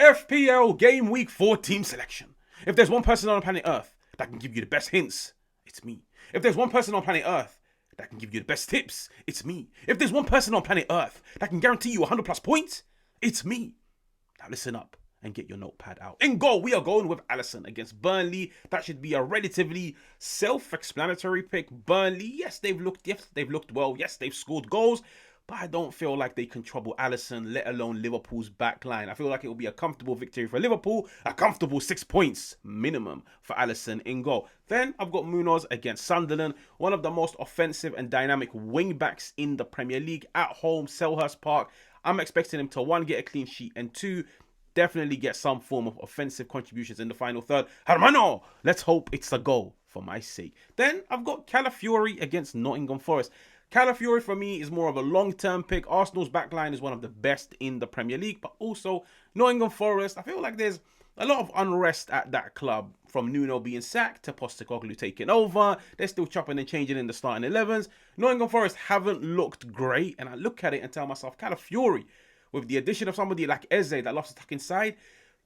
FPL Game Week 4 team selection. If there's one person on planet Earth that can give you the best hints, it's me. If there's one person on planet Earth that can give you the best tips, it's me. If there's one person on planet Earth that can guarantee you 100 plus points, it's me. Now listen up and get your notepad out. In goal, we are going with Alisson against Burnley. That should be a relatively self-explanatory pick. Burnley, yes, they've looked well. Yes, they've scored goals. But I don't feel like they can trouble Alisson, let alone Liverpool's backline. I feel like it will be a comfortable victory for Liverpool, a comfortable 6 points minimum for Alisson in goal. Then I've got Munoz against Sunderland, one of the most offensive and dynamic wing backs in the Premier League at home, Selhurst Park. I'm expecting him to 1, get a clean sheet, and 2, definitely get some form of offensive contributions in the final third. Hermano, let's hope it's a goal for my sake. Then I've got Calafiori against Nottingham Forest. Calafiori for me is more of a long-term pick. Arsenal's backline is one of the best in the Premier League, but also Nottingham Forest. I feel like there's a lot of unrest at that club, from Nuno being sacked to Postecoglou taking over. They're still chopping and changing in the starting 11s. Nottingham Forest haven't looked great, and I look at it and tell myself, Calafiori, with the addition of somebody like Eze that loves to tuck inside,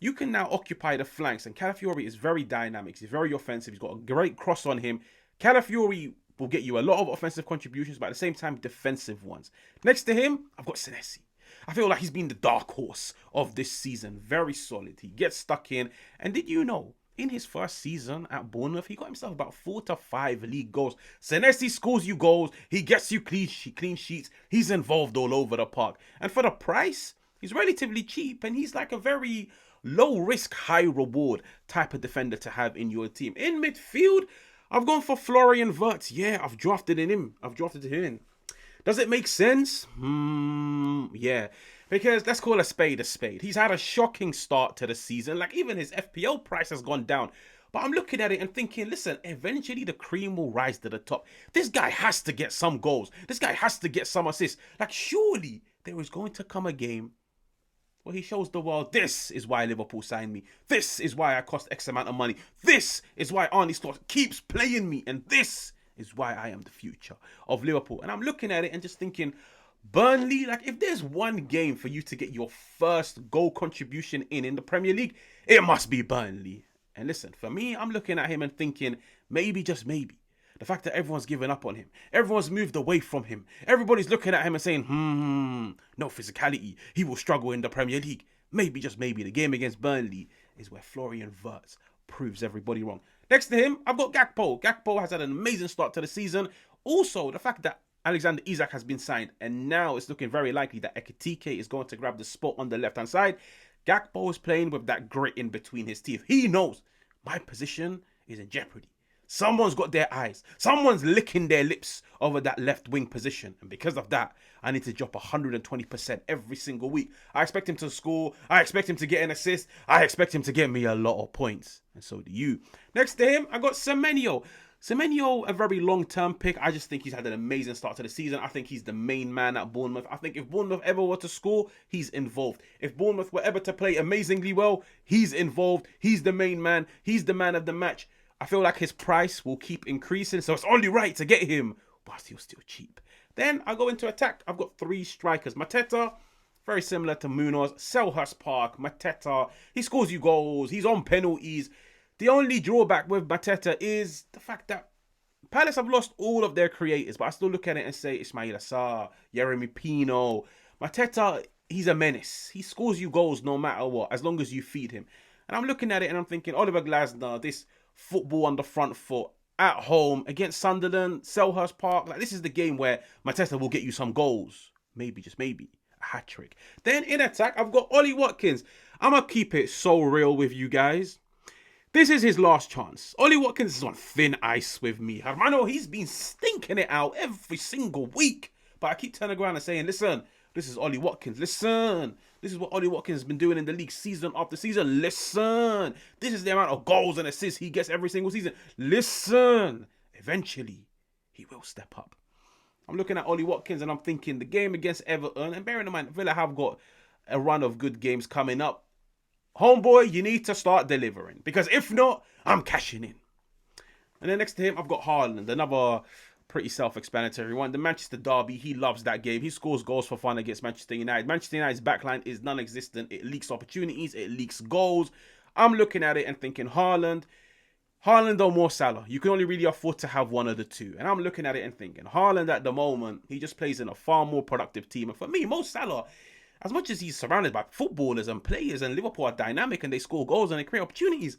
you can now occupy the flanks, and Calafiori is very dynamic. He's very offensive. He's got a great cross on him. Calafiori will get you a lot of offensive contributions, but at the same time, defensive ones. Next to him, I've got Senesi. I feel like he's been the dark horse of this season. Very solid. He gets stuck in. And did you know, in his first season at Bournemouth, he got himself about 4 to 5 league goals. Senesi scores you goals. He gets you clean sheets. He's involved all over the park. And for the price, he's relatively cheap. And he's like a very low risk, high reward type of defender to have in your team. In midfield, I've gone for Florian Wirtz. Yeah, I've drafted him in. Does it make sense? Yeah. Because let's call a spade a spade. He's had a shocking start to the season. Like, even his FPL price has gone down. But I'm looking at it and thinking, listen, eventually the cream will rise to the top. This guy has to get some goals. This guy has to get some assists. Like, surely there is going to come a game where he shows the world, this is why Liverpool signed me. This is why I cost X amount of money. This is why Arne Slot keeps playing me. And this is why I am the future of Liverpool. And I'm looking at it and just thinking, Burnley, like, if there's one game for you to get your first goal contribution in the Premier League, it must be Burnley. And listen, for me, I'm looking at him and thinking, maybe, just maybe, the fact that everyone's given up on him, everyone's moved away from him, everybody's looking at him and saying, no physicality, he will struggle in the Premier League. Maybe, just maybe, the game against Burnley is where Florian Wirtz proves everybody wrong. Next to him, I've got Gakpo. Gakpo has had an amazing start to the season. Also, the fact that Alexander Isak has been signed, and now it's looking very likely that Ekitike is going to grab the spot on the left-hand side. Gakpo is playing with that grit in between his teeth. He knows my position is in jeopardy. Someone's got their eyes. Someone's licking their lips over that left wing position. And because of that, I need to drop 120% every single week. I expect him to score. I expect him to get an assist. I expect him to get me a lot of points. And so do you. Next to him, I got Semenyo. Semenyo, a very long-term pick. I just think he's had an amazing start to the season. I think he's the main man at Bournemouth. I think if Bournemouth ever were to score, he's involved. If Bournemouth were ever to play amazingly well, he's involved. He's the main man. He's the man of the match. I feel like his price will keep increasing, so it's only right to get him whilst he was still cheap. Then I go into attack. I've got 3 strikers. Mateta, very similar to Munoz. Selhurst Park, Mateta. He scores you goals. He's on penalties. The only drawback with Mateta is the fact that Palace have lost all of their creators, but I still look at it and say Ismail Assar, Yeremy Pino. Mateta, he's a menace. He scores you goals no matter what, as long as you feed him. And I'm looking at it and I'm thinking, Oliver Glasner, this football on the front foot at home against Sunderland, Selhurst Park. Like, this is the game where Mateta will get you some goals. Maybe, just maybe, a hat trick. Then in attack, I've got Ollie Watkins. I'm going to keep it so real with you guys. This is his last chance. Ollie Watkins is on thin ice with me. Hermano, he's been stinking it out every single week. But I keep turning around and saying, listen, this is Ollie Watkins. Listen, this is what Ollie Watkins has been doing in the league season after season. Listen, this is the amount of goals and assists he gets every single season. Listen, eventually he will step up. I'm looking at Ollie Watkins and I'm thinking the game against Everton, and bearing in mind, Villa have got a run of good games coming up. Homeboy, you need to start delivering, because if not, I'm cashing in. And then next to him, I've got Haaland, another Pretty self-explanatory one. The Manchester derby, he loves that game. He scores goals for fun against Manchester United. Manchester United's backline is non-existent. It leaks opportunities. It leaks goals. I'm looking at it and thinking Haaland or Mo Salah. You can only really afford to have one of the two. And I'm looking at it and thinking Haaland at the moment, he just plays in a far more productive team. And for me, Mo Salah, as much as he's surrounded by footballers and players, and Liverpool are dynamic and they score goals and they create opportunities,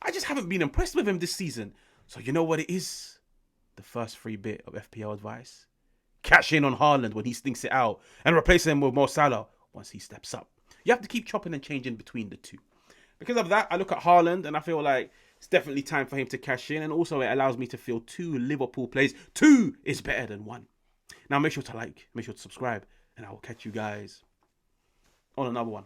I just haven't been impressed with him this season. So you know what it is? The first free bit of FPL advice. Cash in on Haaland when he stinks it out and replace him with Mo Salah once he steps up. You have to keep chopping and changing between the two. Because of that, I look at Haaland and I feel like it's definitely time for him to cash in. And also it allows me to feel 2 Liverpool plays. 2 is better than 1. Now make sure to like, make sure to subscribe, and I will catch you guys on another one.